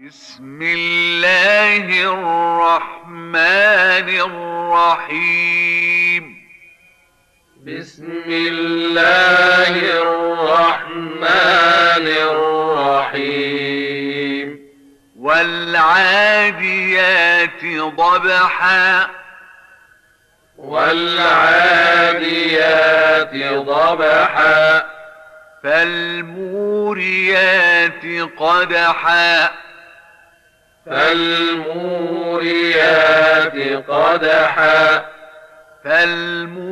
بسم الله الرحمن الرحيم. بسم الله الرحمن الرحيم. والعاديات ضبحا والعاديات ضبحا فالموريات قدحا فالموريات قدحا فالمغيرات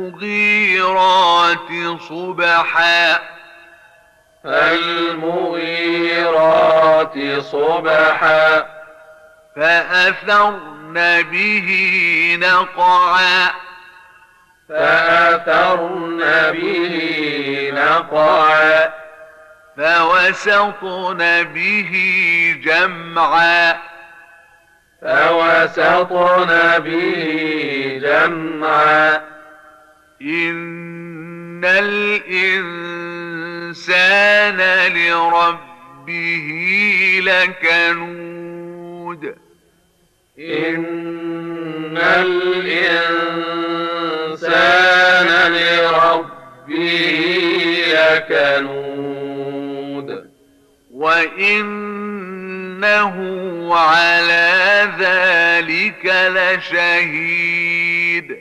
صبحا فالمغيرات صبحا فأثرن به نقعا فأثرن به نقعا فوسطن به جمعا فوسطن به جمعا إن الإنسان لربه لكنود إن الإنسان لربه لكنود وإنه على ذلك لشهيد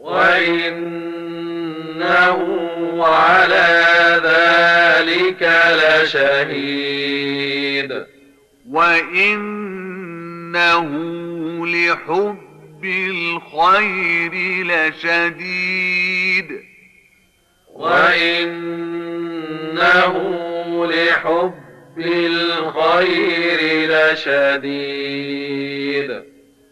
وإنه على ذلك لشهيد وإنه لحب الخير لشديد وإنه لحب الخير لشديد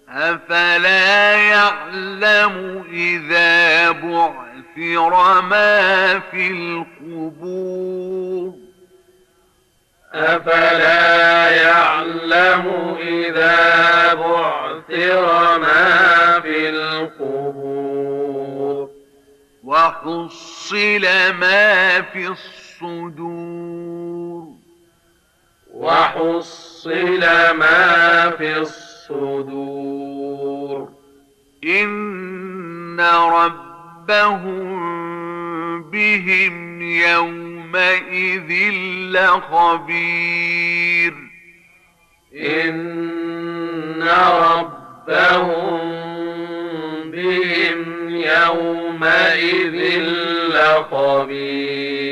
أفلا يعلم إذا بعثر ما في القبور أفلا يعلم إذا بعثر ما في القبور وحصل ما في الصدور وحصل ما في الصدور إن ربهم بهم يومئذ لخبير إن ربهم بهم يومئذ لخبير